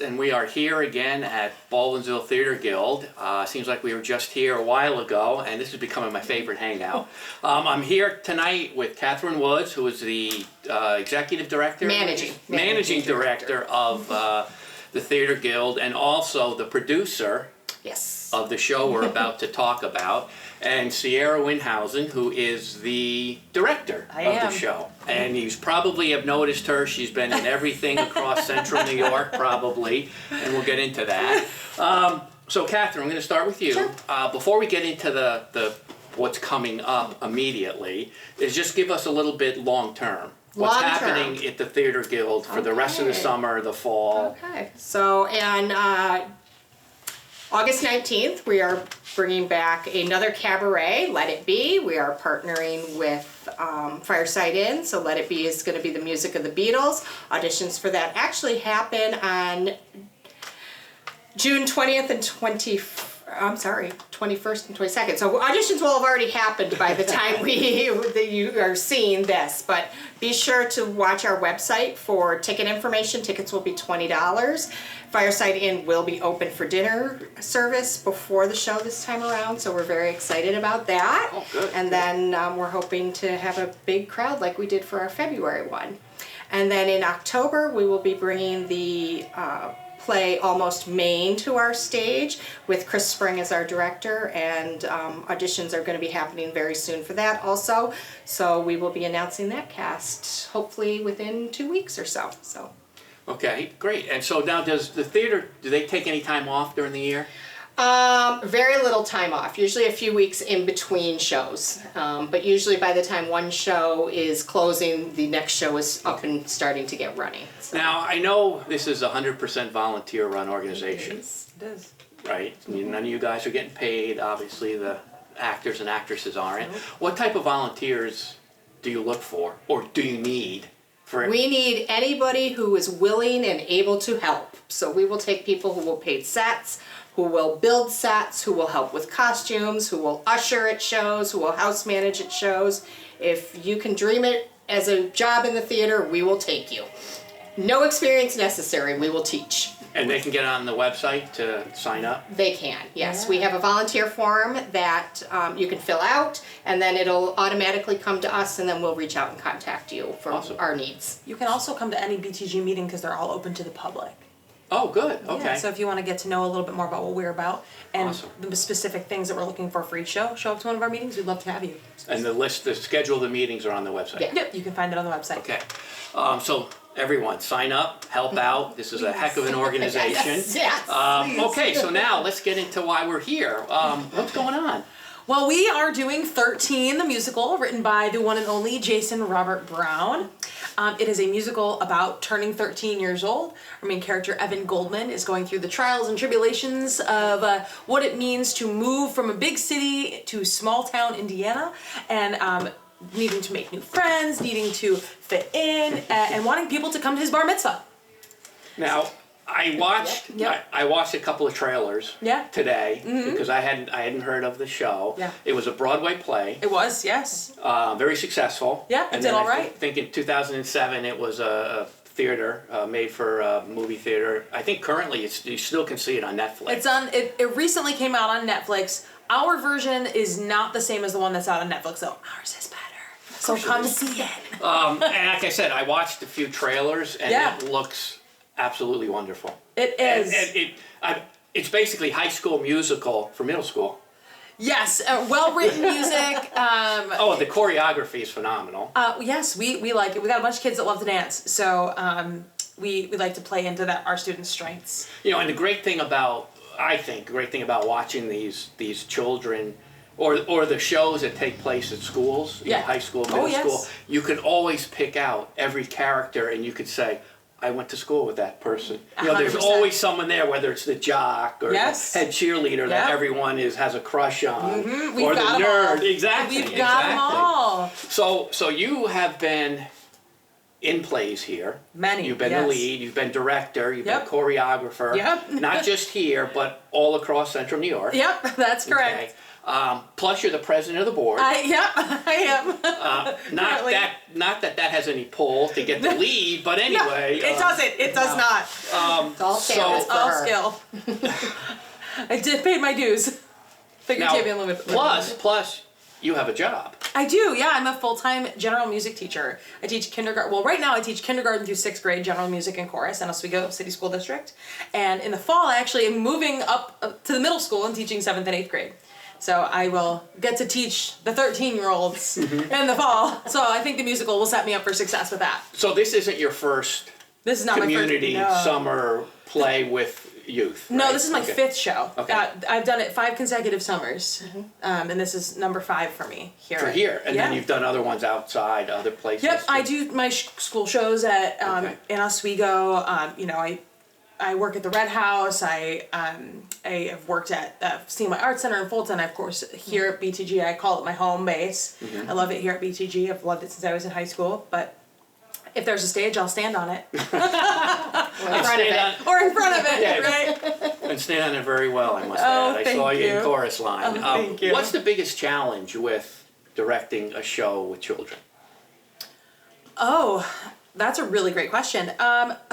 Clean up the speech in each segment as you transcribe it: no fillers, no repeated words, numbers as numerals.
and we are here again at Baldwinsville Theater Guild. Seems like we were just here a while ago, and this is becoming my favorite hangout. I'm here tonight with Catherine Woods, who is the executive director, managing director of the Theater Guild, and also the producer of the show we're about to talk about, and Sierra Winhausen, who is the director of the show. And you probably have noticed her. She's been in everything across central New York, probably, and we'll get into that. So, Catherine, I'm going to start with you. Sure. Before we get into the what's coming up immediately, is just give us a little bit long-term. What's happening at the Theater Guild for the rest of the summer, the fall? Okay. So, and August 19th, we are bringing back another cabaret, Let It Be. We are partnering with Fireside Inn, so Let It Be is going to be the music of the Beatles. Auditions for that actually happen on June 20th and 21st and 22nd. So auditions will have already happened by the time you are seeing this. But be sure to watch our website for ticket information. Tickets will be $20. Fireside Inn will be open for dinner service before the show this time around, so we're very excited about that. Oh, good. And then we're hoping to have a big crowd like we did for our February one. And then in October, we will be bringing the play Almost Maine to our stage with Chris Spring as our director, and auditions are going to be happening very soon for that also. So we will be announcing that cast hopefully within 2 weeks or so. Okay, great. And so now does the theater, do they take any time off during the year? Very little time off, usually a few weeks in between shows. But usually by the time one show is closing, the next show is up and starting to get running. So. Now, I know this is a 100% volunteer-run organization. It is. Right? I mean, none of you guys are getting paid. Obviously, the actors and actresses aren't. What type of volunteers do you look for, or do you need? We need anybody who is willing and able to help. So we will take people who will paint sets, who will build sets, who will help with costumes, who will usher at shows, who will house manage at shows. If you can dream it as a job in the theater, we will take you. No experience necessary, we will teach. And they can get on the website to sign up? They can, yes. Yeah. We have a volunteer form that you can fill out, and then it'll automatically come to us, and then we'll reach out and contact you for our needs. You can also come to any BTG meeting because they're all open to the public. Oh, good. Okay. Yeah, so if you want to get to know a little bit more about what we're about and the specific things that we're looking for each show, show up to one of our meetings. We'd love to have you. And the schedule of the meetings are on the website? Yeah. Yep, you can find it on the website. Okay. So everyone, sign up, help out. This is a heck of an organization. Yes. Okay, so now let's get into why we're here. What's going on? Well, we are doing 13, the musical, written by the one and only Jason Robert Brown. It is a musical about turning 13 years old. Our main character, Evan Goldman, is going through the trials and tribulations of what it means to move from a big city to small town Indiana, and needing to make new friends, needing to fit in, and wanting people to come to his bar mitzvah. Now, I watched I watched a couple of trailers today because I hadn't heard of the show. Yeah. It was a Broadway play. It was, yes. Very successful. Yeah, it did all right. I think in 2007 it was a theater made for movie theater. I think currently you still can see it on Netflix. It's on. It recently came out on Netflix. Our version is not the same as the one that's out on Netflix, though. Ours is better. So come see it. And like I said, I watched a few trailers, and it looks absolutely wonderful. It is. It's basically High School Musical for middle school. Yes, well-written music. The choreography is phenomenal. Yes, we like it. We got a bunch of kids that love to dance, so we like to play into our students' strengths. You know, and the great thing about watching these children, or the shows that take place at schools, high school, middle school, you can always pick out every character, and you could say, I went to school with that person. You know, there's 100%. Always someone there, whether it's the jock or the head cheerleader that everyone has a crush on, or the nerd. Exactly. We've got them all. So you have been in plays here. Many, You've been the yes. lead, you've been director, you've Yep. been choreographer. Yep. Not just here, but all across Central New York. Yep, that's correct. Okay. Plus, you're the president of the board. I am. Currently. Not that has any pull to get the lead, but anyway. It doesn't. It does not. It's all sales for All her. skill. I did pay my dues. Figure Now, TV Unlimited. plus, you have a job. I do, yeah. I'm a full-time general music teacher. I teach kindergarten. Well, right now I teach kindergarten through 6th grade general music and chorus in Oswego City School District. And in the fall, I actually am moving up to the middle school and teaching 7th and 8th grade. So I will get to teach the 13-year-olds in the fall. So I think the musical will set me up for success with that. So this isn't your first This is not community my first. No. summer play with youth. No, right? this is my Okay. 5th show. Okay. I've done it 5 consecutive summers, and this is number 5 for me here. For here, and yeah. then you've done other ones outside, other places. Yep, I do my school shows at Okay. in Oswego. You know, I work at the Red House. I have worked at CMY Arts Center in Fulton. Of course, here at BTG, I call it my home base. Mm-hmm. I love it here at BTG. I've loved it since I was in high school. But if there's a stage, I'll stand on it Well, in front of it. or in front of it, Yeah. right? And stand on it very well, I must Oh, add. I thank saw you in you. chorus line. Oh, thank you. What's the biggest challenge with directing a show with children? Oh, that's a really great question.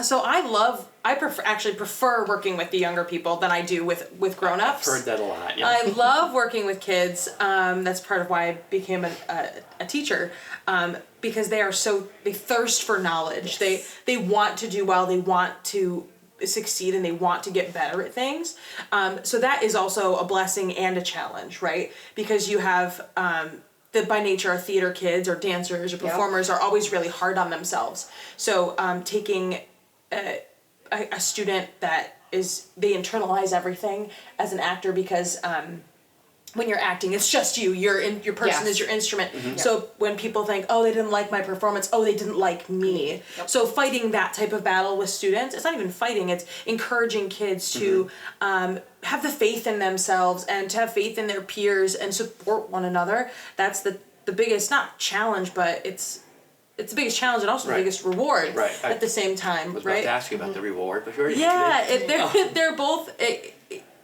So I prefer working with the younger people than I do with grown-ups. I've heard that a lot. Yeah. I love working with kids. That's part of why I became a teacher, because they thirst for knowledge. Yes. They want to do well. They want to succeed, and they want to get better at things. So that is also a blessing and a challenge, right? Because you have that by nature are theater kids or dancers or performers are always really hard on themselves. So taking a student that they internalize everything as an actor, because when you're acting, it's just you. Your person Yes. is your instrument. Mm-hmm. So when people think, oh, they didn't like my performance, oh, they didn't like me. Yep. So fighting that type of battle with students, it's not even fighting, it's encouraging kids to have the faith in themselves and to have faith in their peers and support one another. That's the biggest, not challenge, but it's the biggest challenge and also Right. the biggest reward Right. at the same time, I was about right? to ask you about the reward, but you're Yeah, they're both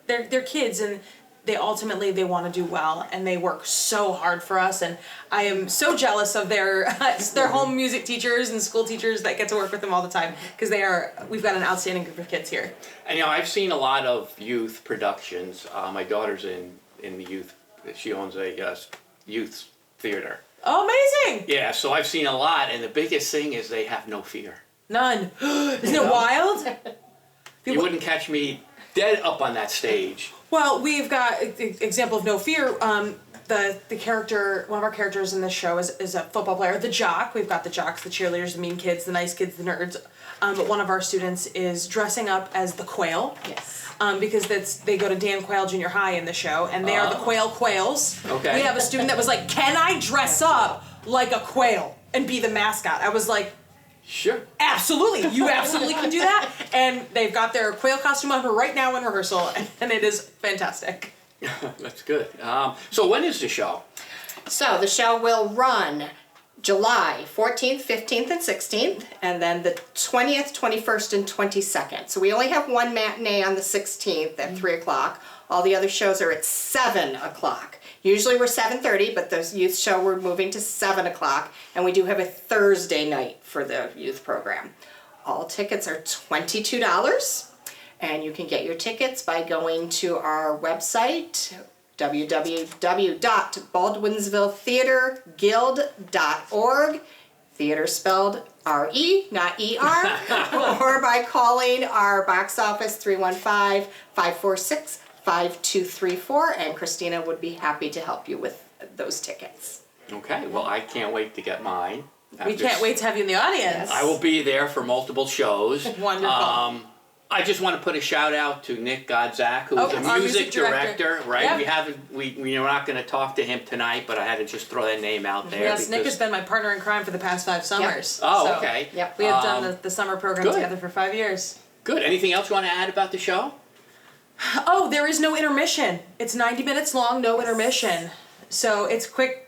they're kids, and they ultimately want to do well, and they work so hard for us, and I am so jealous of their home music teachers and school teachers that get to work with them all the time, because we've got an outstanding group of kids here. And I've seen a lot of youth productions. My daughter's in the youth. She owns a youth theater. Oh, amazing! Yeah, so I've seen a lot, and the biggest thing is they have no fear. None. Isn't it No. wild? You wouldn't catch me dead up on that stage. Well, we've got example of no fear. The character, one of our characters in this show is a football player, the jock. We've got the jocks, the cheerleaders, the mean kids, the nice kids, the nerds. But one of our students is dressing up as the quail. Yes. Because they go to Dan Quayle Junior High in the show, and they are the Quails. Okay. We have a student that was like, "Can I dress up like a quail and be the mascot?" I was like, Sure. absolutely, you absolutely can do that. And they've got their quail costume on right now in rehearsal, and it is fantastic. That's good. So when is the show? So the show will run July 14th, 15th, and 16th, and then the 20th, 21st, and 22nd. So we only have one matinee on the 16th at 3 o'clock. All the other shows are at 7 o'clock. Usually we're 7:30, but the youth show we're moving to 7 o'clock, and we do have a Thursday night for the youth program. All tickets are $22, and you can get your tickets by going to our website, www.baldwinsvilletheaterguild.org, theater spelled R-E, not E-R, or by calling our box office 315-546-5234, and Christina would be happy to help you with those tickets. Okay, well, I can't wait to get mine. We can't wait to have you in the audience. I will be there for multiple shows. Wonderful. I just want to put a shout out to Nick Godzak, who's Oh, a our music director, right? Yep. We're not going to talk to him tonight, but I had to just throw that name out there. Yes, Nick because- has been my partner in crime for the past 5 summers. Oh, So okay. Yep. We have done the summer program good. together for 5 years. Good. Anything else you want to add about the show? Oh, there is no intermission. It's 90 minutes long, no intermission. So it's quick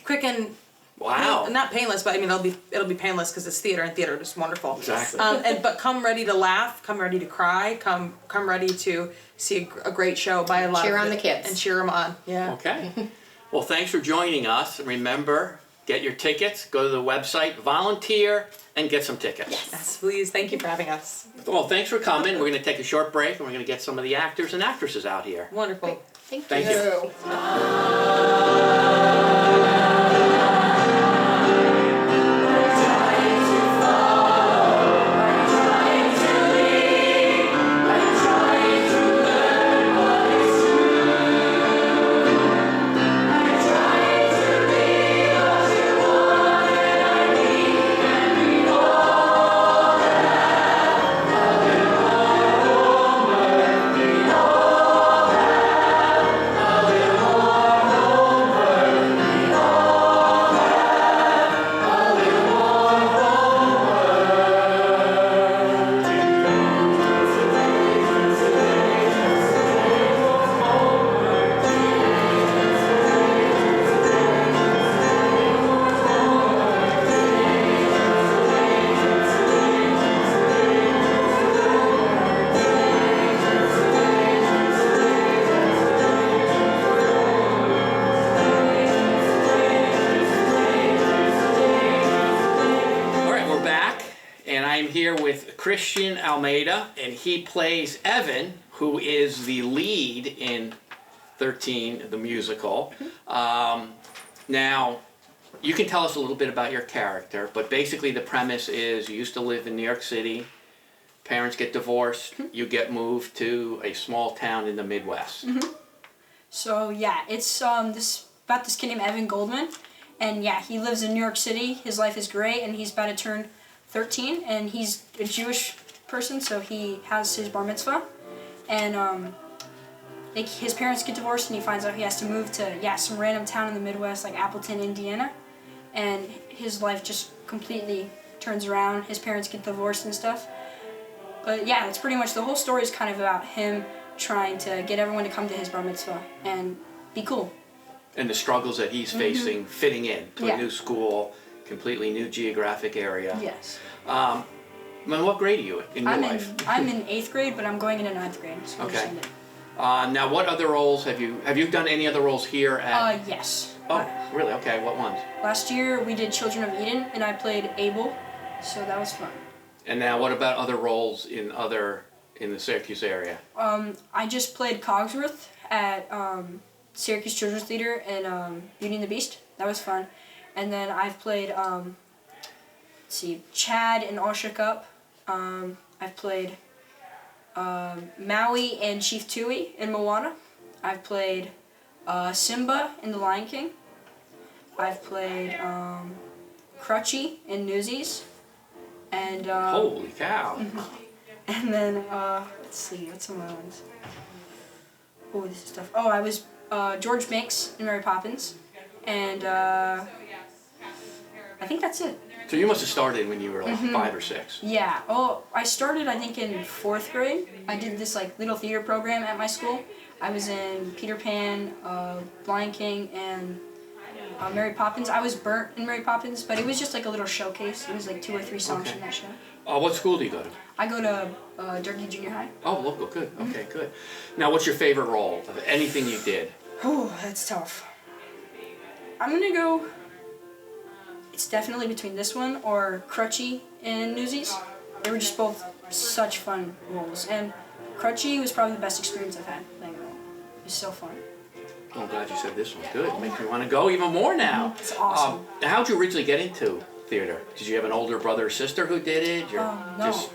and Wow. Not painless, but I mean it'll be painless because it's theater, and theater is wonderful. Exactly. But come ready to laugh, come ready to cry, come ready to see a great show by a lot Cheer of on the kids. and cheer them on. Yeah. Okay. Well, thanks for joining us. Remember, get your tickets, go to the website, volunteer, and get some tickets. Yes, please. Thank you for having us. Well, thanks for coming. We're going to take a short break, and we're going to get some of the actors and actresses out here. Wonderful. Thank you. I'm here with Christian Almeida, and he plays Evan, who is the lead in 13, the musical. Now, you can tell us a little bit about your character, but basically the premise is you used to live in New York City, parents get divorced, you get moved to a small town in the Midwest. So yeah, it's about this kid named Evan Goldman, and yeah, he lives in New York City. His life is great, and he's about to turn 13, and he's a Jewish person, so he has his bar mitzvah, and his parents get divorced, and he finds out he has to move to some random town in the Midwest, like Appleton, Indiana, and his life just completely turns around. His parents get divorced and stuff. But yeah, that's pretty much the whole story is kind of about him trying to get everyone to come to his bar mitzvah and be cool. And the struggles that he's facing fitting in to a new school, completely new geographic area. Yes. Man, what grade are you in your life? I'm in 8th grade, but I'm going into 9th grade. So Okay. Now, what other roles have you done any other roles here at? Yes. Oh, really? Okay, what ones? Last year we did Children of Eden, and I played Abel, so that was fun. And now, what about other roles in the Syracuse area? I just played Cogsworth at Syracuse Children's Theater and Beauty and the Beast. That was fun. And then I've played, Chad in All Shook Up. I've played Maui and Chief Tui in Moana. I've played Simba in The Lion King. I've played Crutchy in Newsies. And Holy cow! And then let's see, what's some other ones? Oh, this is stuff. Oh, I was George Minks in Mary Poppins, and I think that's it. So you must have started when you were like 5 or 6. Yeah. Oh, I started I think in 4th grade. I did this like little theater program at my school. I was in Peter Pan, Lion King, and Mary Poppins. I was burnt in Mary Poppins, but it was just like a little showcase. It was like 2 or 3 songs from that show. What school do you go to? I go to Durkee Junior High. Oh, local, good. Okay, good. Now, what's your favorite role of anything you did? Oh, that's tough. I'm gonna go. It's definitely between this one or Crutchy and Newsies. They were just both such fun roles, and Crutchy was probably the best experience I've had playing a role. It was so fun. I'm glad you said this one. Good. Makes me want to go even more now. It's awesome. How'd you originally get into theater? Did you have an older brother or sister who did it? No.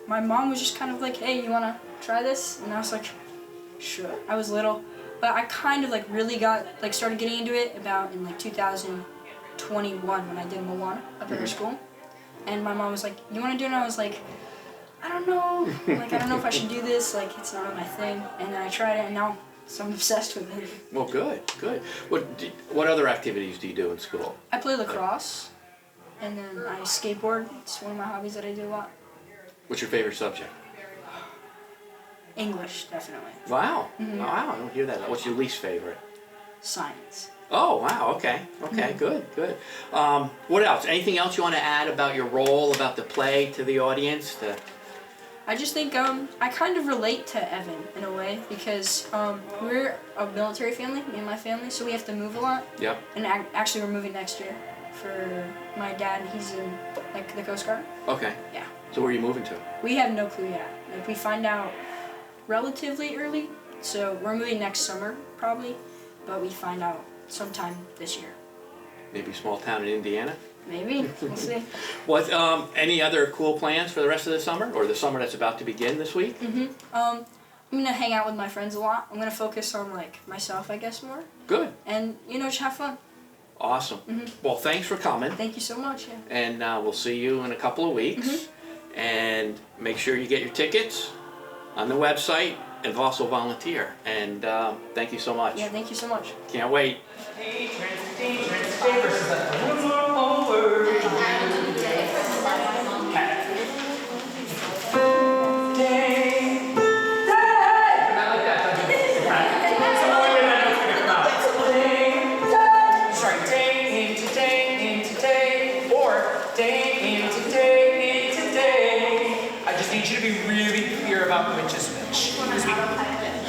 My mom was just kind of like, hey, you want to try this? And I was like, sure. I was little. But I kind of like really started getting into it about in like 2021 when I did Moana up at her school. And my mom was like, you want to do it? And I was like, I don't know. Like, I don't know if I should do this. Like, it's not my thing. And then I tried it, and now I'm obsessed with it. Well, good. What other activities do you do in school? I play lacrosse, and then I skateboard. It's one of my hobbies that I do a lot. What's your favorite subject? English, definitely. Wow. Wow, I don't hear that. What's your least favorite? science. Oh, wow, okay, good. What else? Anything else you want to add about your role, about the play to the audience? I just think I kind of relate to Evan in a way because we're a military family, me and my family, so we have to move a lot. Yep. And actually, we're moving next year for my dad. He's in like the Coast Guard. Okay. Yeah. So where are you moving to? We have no clue yet. Like we find out relatively early, so we're moving next summer probably, but we find out sometime this year. Maybe a small town in Indiana? Maybe. We'll see. What, any other cool plans for the rest of the summer, or the summer that's about to begin this week? I'm gonna hang out with my friends a lot. I'm gonna focus on like myself, I guess, more, Good, and just have fun. awesome. Well, thanks for coming, Thank you so much. Yeah. and we'll see you in a couple of weeks. And make sure you get your tickets on the website, and also volunteer. And thank you so much. Yeah. Thank you so much. Can't wait.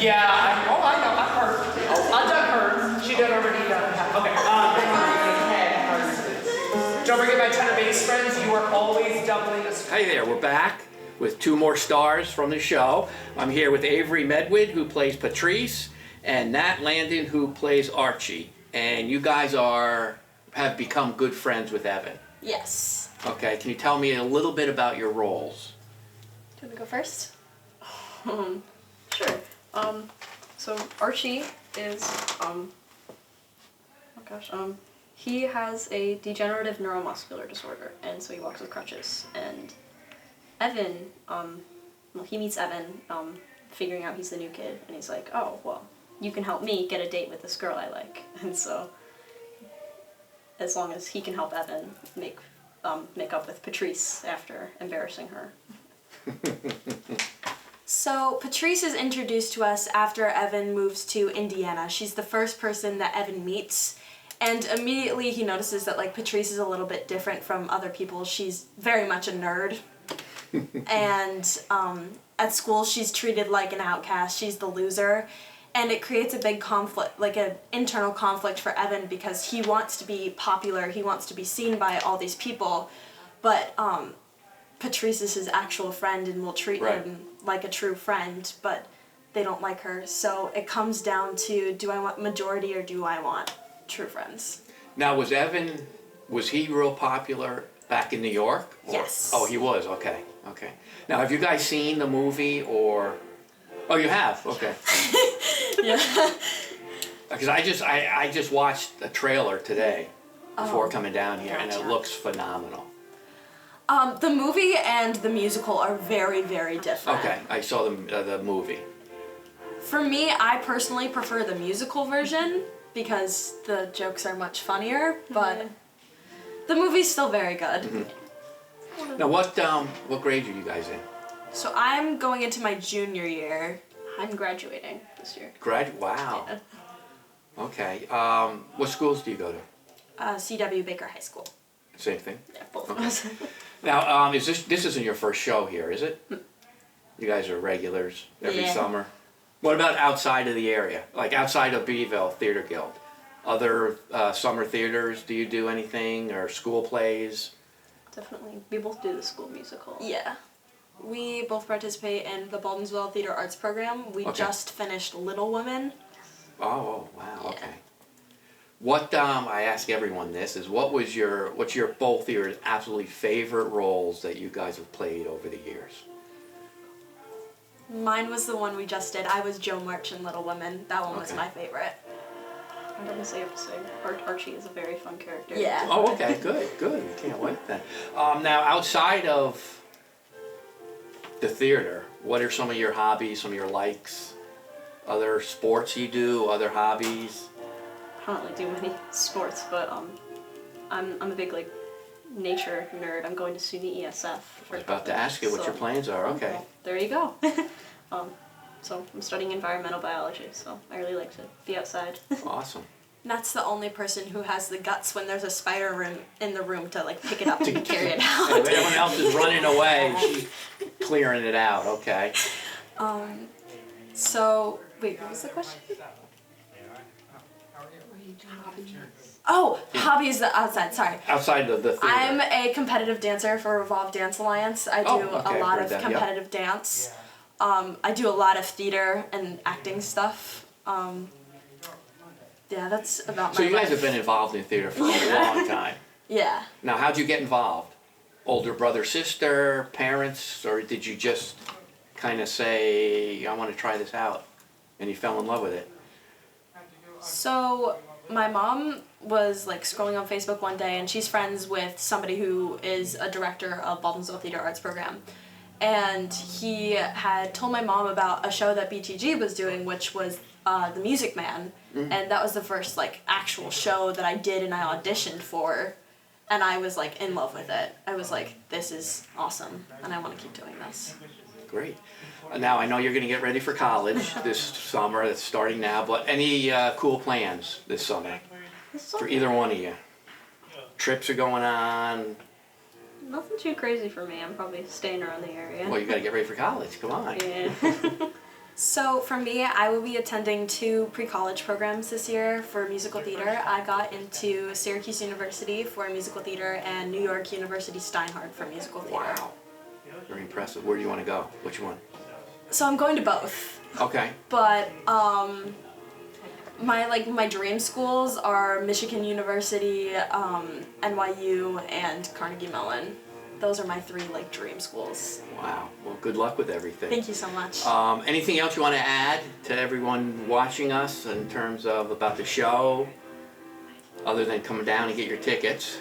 Yeah, I know, I heard. I done heard. She done already done. Okay, don't forget my tenor bass friends, you are always doubling us. Hi there, we're back with two more stars from the show. I'm here with Avery Medwid, who plays Patrice, and Nat Landon, who plays Archie. And you guys have become good friends with Evan. Yes. Okay, can you tell me a little bit about your roles? Do you want to go first? Sure. So Archie is, he has a degenerative neuromuscular disorder, and so he walks with crutches. And Evan, he meets Evan, figuring out he's the new kid, and he's like, oh, well, you can help me get a date with this girl I like. And so, as long as he can help Evan make up with Patrice after embarrassing her. So Patrice is introduced to us after Evan moves to Indiana. She's the first person that Evan meets, and immediately he notices that like Patrice is a little bit different from other people. She's very much a nerd, and at school she's treated like an outcast. She's the loser, and it creates a big conflict, like an internal conflict for Evan, because he wants to be popular, he wants to be seen by all these people, but Patrice is his actual friend and will treat him like a true friend, but they don't like her. So it comes down to, do I want majority or do I want true friends? Now, was he real popular back in New York? Yes. Oh, he was, okay. Now, have you guys seen the movie, or? Oh, you have, okay. Yeah. Because I just watched a trailer today before coming down here, and it Gotcha. looks phenomenal. The movie and the musical are very, very different. Okay, I saw the movie. For me, I personally prefer the musical version because the jokes are much funnier, but the movie's still very good. Now, what grade are you guys in? So I'm going into my junior year. I'm graduating this year. Wow. Okay. What schools do you go to? CW Baker High School. Same thing. Yeah, both Okay. of us. Now, this isn't your first show here, is it? You guys are regulars every Yeah. summer. What about outside of the area, like outside of Beeville Theater Guild? Other summer theaters? Do you do anything, or school plays? Definitely. We both do the school musical. Yeah. We both participate in the Baldwinsville Theater Arts Program. We just finished Little Women. Oh, wow, Yeah. okay. What I ask everyone this is, what's your both your absolutely favorite roles that you guys have played over the years? Mine was the one we just did. I was Joe March in Little Women. That one was Okay. my favorite. I obviously have to say, Archie is a very fun character. Yeah. Oh, okay, good. We can't wait then. Now, outside of the theater, what are some of your hobbies, some of your likes? Other sports you do, other hobbies? I don't really do many sports, but I'm a big like nature nerd. I'm going to SUNY ESF. I was about to ask you what your plans are. Okay. Well, there you go. So I'm studying environmental biology, so I really like to be outside. Awesome. Matt's the only person who has the guts when there's a spider in the room to like pick it up and carry it And out. everyone else is running away, she's clearing it out, okay. So, wait, what was the question? Oh, hobbies outside, sorry. Outside of the theater. I'm a competitive dancer for Revolve Dance Alliance. I do Oh, okay, a lot heard of that, yep. competitive dance. I do a lot of theater and acting stuff. Yeah, that's about So my you guys life. have been involved in theater for a long time. Yeah. Now, how'd you get involved? Older brother, sister, parents, or did you just kind of say, I want to try this out, and you fell in love with it? So my mom was like scrolling on Facebook one day, and she's friends with somebody who is a director of Baldwinsville Theater Arts Program. And he had told my mom about a show that BTG was doing, which was The Music Man. And that was the first like actual show that I did and I auditioned for. And I was like in love with it. I was like, this is awesome, and I want to keep doing this. Great. Now, I know you're going to get ready for college this summer, it's starting now, but any cool plans this summer for either one of you? Trips are going on? Nothing too crazy for me. I'm probably staying around the area. Well, you got to get ready for college, come on. Yeah. So for me, I will be attending 2 pre-college programs this year for musical theater. I got into Syracuse University for musical theater and New York University Steinhardt for musical theater. Wow. Very impressive. Where do you want to go? Which one? So I'm going to both, Okay. but my dream schools are Michigan University, NYU, and Carnegie Mellon. Those are my 3 like dream schools. Wow. Well, good luck with everything. Thank you so much. Anything else you want to add to everyone watching us in terms of about the show, other than coming down and get your tickets?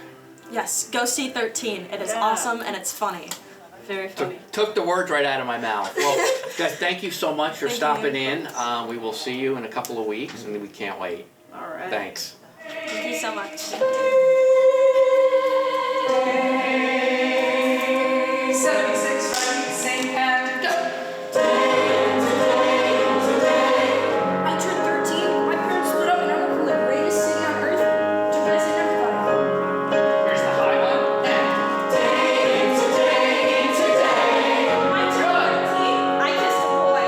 Yes, go see 13. It is awesome and it's funny. Very funny. Took the words right out of my mouth. Well, guys, thank you so much for Thank stopping you. in. We will see you in a couple of weeks, and we can't wait. All right. Thanks. Thank you so much. 76, right? Same pattern. Go. I turned 13. My parents split up and I went from the greatest city on earth to a place I never thought of. Here's the high one. I turned 13. I kissed a boy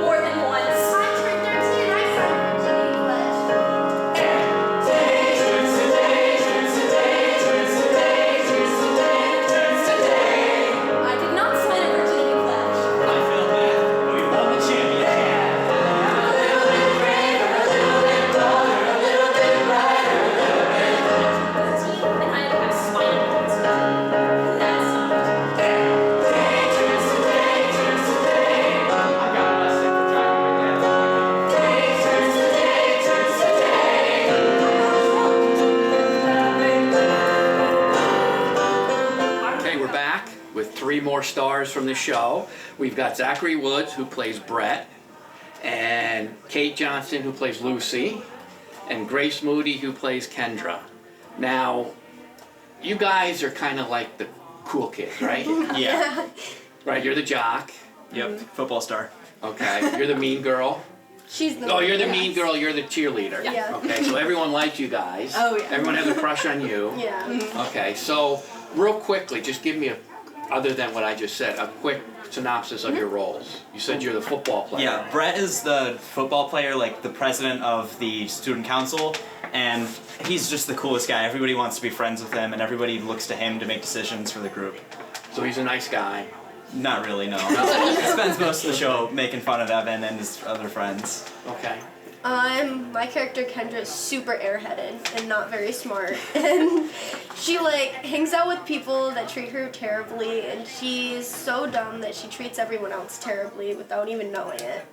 more than once. I turned 13. I signed virginity pledge. I did not sign a virginity pledge. I feel bad, but we won the championship. And I had a spinal cord. That sucked. I got busted for driving my dad. Okay, we're back with 3 more stars from the show. We've got Zachary Woods, who plays Brett, and Kate Johnson, who plays Lucy, and Grace Moody, who plays Kendra. Now, you guys are kind of like the cool kids, right? Yeah. Right, you're the jock. Yep. Football star. Okay, you're the mean girl. She's the Oh, you're the mean girl, you're the cheerleader. Yeah. Okay, so everyone likes you guys. Oh, yeah. Everyone has a crush on you. Yeah. Okay, so real quickly, just give me other than what I just said, a quick synopsis of your roles. You said you're the football player. Yeah, Brett is the football player, like the president of the student council, and he's just the coolest guy. Everybody wants to be friends with him, and everybody looks to him to make decisions for the group. So he's a nice guy. Not really, no. He spends most of the show making fun of Evan and his other friends. Okay. My character Kendra is super airheaded and not very smart, and she like hangs out with people that treat her terribly, and she's so dumb that she treats everyone else terribly without even knowing it.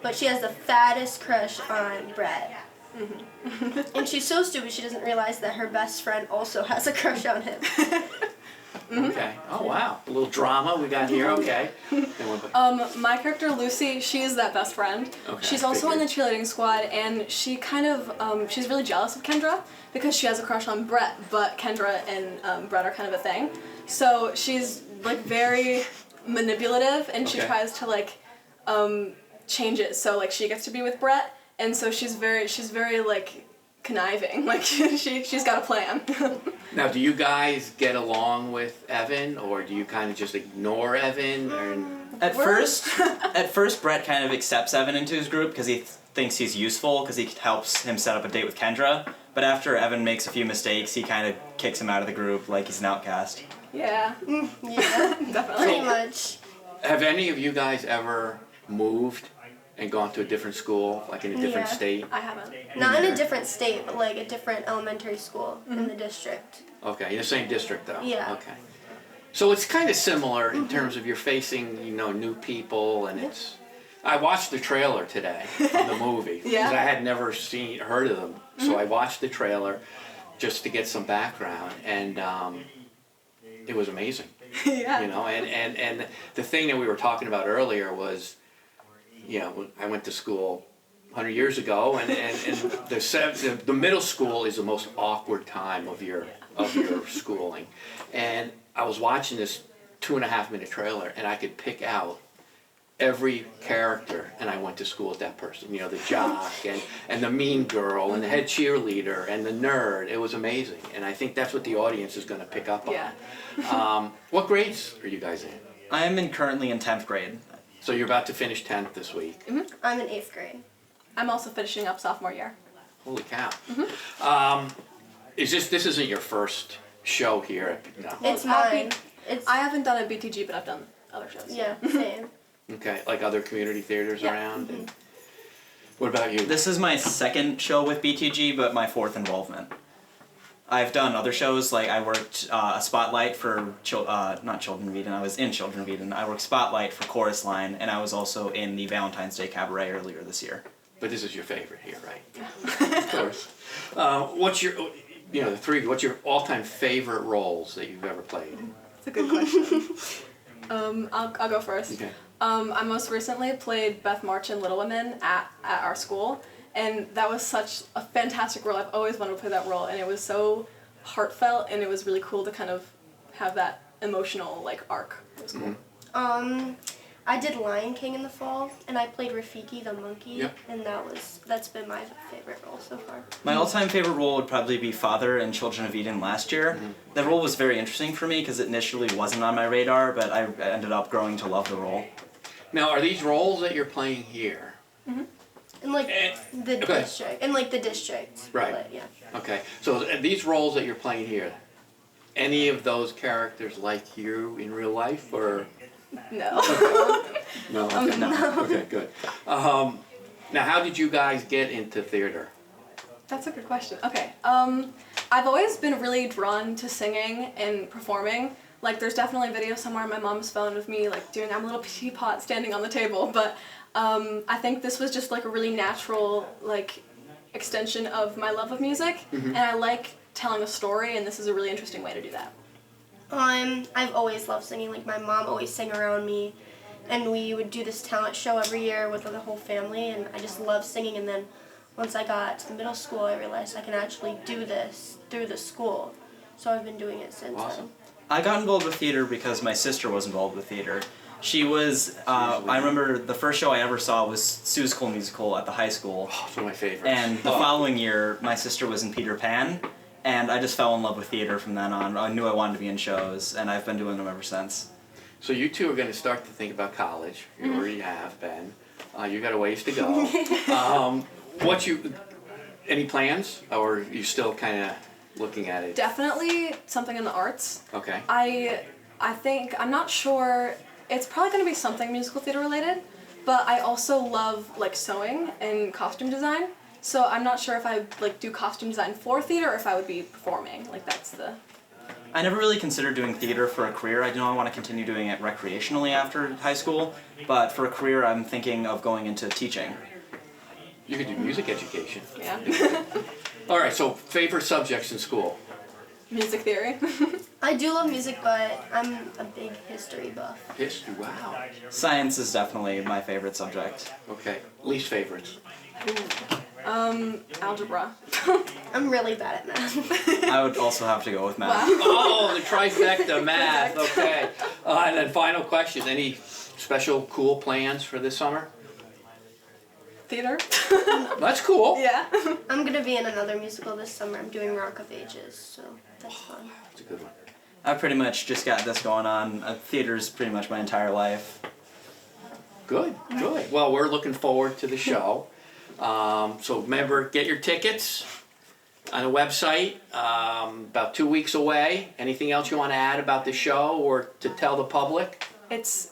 But she has the fattest crush on Brett. And she's so stupid she doesn't realize that her best friend also has a crush on him. Okay. Oh wow. A little drama we got here. Okay. And what- My character Lucy, she is that best friend. Okay, She's also in the figured. cheerleading squad, and she kind of, she's really jealous of Kendra because she has a crush on Brett, but Kendra and Brett are kind of a thing. So she's like very manipulative, and she Okay. tries to like change it so like she gets to be with Brett, and so she's very like conniving. Like she's got a plan. Now, do you guys get along with Evan, or do you kind of just ignore Evan? Or... At first, Brett kind of accepts Evan into his group because he thinks he's useful because he helps him set up a date with Kendra. But after Evan makes a few mistakes, he kind of kicks him out of the group like he's an outcast. Yeah. Yeah, Definitely. pretty much. Have any of you guys ever moved and gone to a different school, like in a different Yeah. state? I haven't. Not in a different state, but like a different elementary school in the district. Okay, in the same district though? Yeah. Okay. So it's kind of similar in terms of you're facing, new people, and it's... I watched the trailer today of the movie. Yeah. Because I had never heard of them. So I watched the trailer just to get some background, and it was amazing. Yeah. And the thing that we were talking about earlier was, I went to school 100 years ago, and the middle school is the most awkward time of your schooling. And I was watching this 2.5-minute trailer, and I could pick out every character, and I went to school with that person. The jock, and the mean girl, and the head cheerleader, and the nerd. It was amazing, and I think that's what the audience is going to pick up on. Yeah. What grades are you guys in? I am currently in 10th grade. So you're about to finish 10th this week. I'm in 8th grade. I'm also finishing up sophomore year. Holy cow. This isn't your first show here? No. It's mine. I haven't done a BTG, but I've done other shows. Yeah, same. Okay, like other community theaters around? And what about you? This is my second show with BTG, but my 4th involvement. I've done other shows, like I worked a spotlight for, not Children of Eden, I was in Children of Eden. I worked spotlight for Chorus Line, and I was also in the Valentine's Day Cabaret earlier this year. But this is your favorite here, right? Of course. What's your, what's your all-time favorite roles that you've ever played? That's a good question. I'll go first. Okay. I most recently played Beth March in Little Women at our school, and that was such a fantastic role. I've always wanted to play that role, and it was so heartfelt, and it was really cool to kind of have that emotional arc. It was cool. I did Lion King in the fall, and I played Rafiki the monkey, Yep. and that's been my favorite role so far. My all-time favorite role would probably be Father in Children of Eden last year. That role was very interesting for me because it initially wasn't on my radar, but I ended up growing to love the role. Now, are these roles that you're playing here? And the district, and the district. Right. But, yeah. Okay, so these roles that you're playing here, any of those characters like you in real life, or? No. No? Okay. No. Okay, good. Now, how did you guys get into theater? That's a good question. Okay. I've always been really drawn to singing and performing. There's definitely a video somewhere on my mom's phone of me, doing I'm a little teapot standing on the table, but I think this was just, a really natural, extension of my love of music, and I like telling a story, and this is a really interesting way to do that. I've always loved singing. My mom always sang around me, and we would do this talent show every year with the whole family, and I just loved singing. And then once I got to middle school, I realized I can actually do this through the school, so I've been doing it since Awesome. then. I got involved with theater because my sister was involved with theater. She was, I remember the first show I ever saw was Sue's School Musical at the high school. Oh, it's one of my favorites. And the following year, my sister was in Peter Pan, and I just fell in love with theater from then on. I knew I wanted to be in shows, and I've been doing them ever since. So you two are going to start to think about college. You already have been. You got a ways to go. Any plans, or are you still kind of looking at it? Definitely something in the arts. Okay. I think, I'm not sure, it's probably going to be something musical theater related, but I also love sewing and costume design, so I'm not sure if I do costume design for theater or if I would be performing. That's the... I never really considered doing theater for a career. I know I want to continue doing it recreationally after high school, but for a career I'm thinking of going into teaching. You could do music education. Yeah. All right, so favorite subjects in school? Music theory. I do love music, but I'm a big history buff. History, wow. Science is definitely my favorite subject. Okay, least favorites? Algebra. I'm really bad at math. I would also have to go with math. Oh, the trifecta, math, okay. And then final question, any special cool plans for this summer? theater. That's cool. Yeah. I'm gonna be in another musical this summer. I'm doing Rock of Ages, so that's fun. That's a good one. I've pretty much just got this going on. Theater's pretty much my entire life. Good, good. Well, we're looking forward to the show. So remember, get your tickets on the website. About 2 weeks away. Anything else you want to add about the show or to tell the public? It's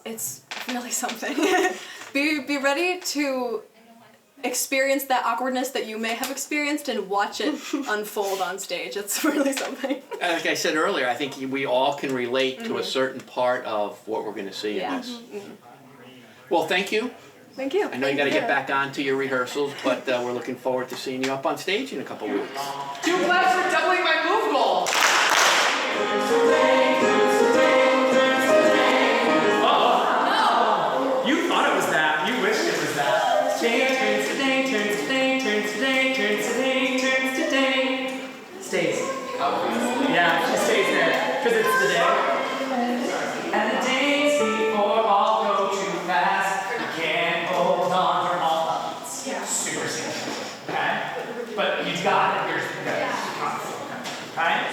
really something. Be ready to experience that awkwardness that you may have experienced and watch it unfold on stage. It's really something. Like I said earlier, I think we all can relate to a certain part of what we're going to see in this. Well, thank you. Thank you. I know you got to get back on to your rehearsals, but we're looking forward to seeing you up on stage in a couple weeks. 2 claps for doubling my move goal. Oh. No. You thought it was that. You wished it was that. Turns today, turns today, turns today, turns today, turns today. Stays. Yeah, she stays there because it's the day. And the days before all go too fast. You can't hold on for all beats. Super simple. Okay? But you got it. You're good. Right?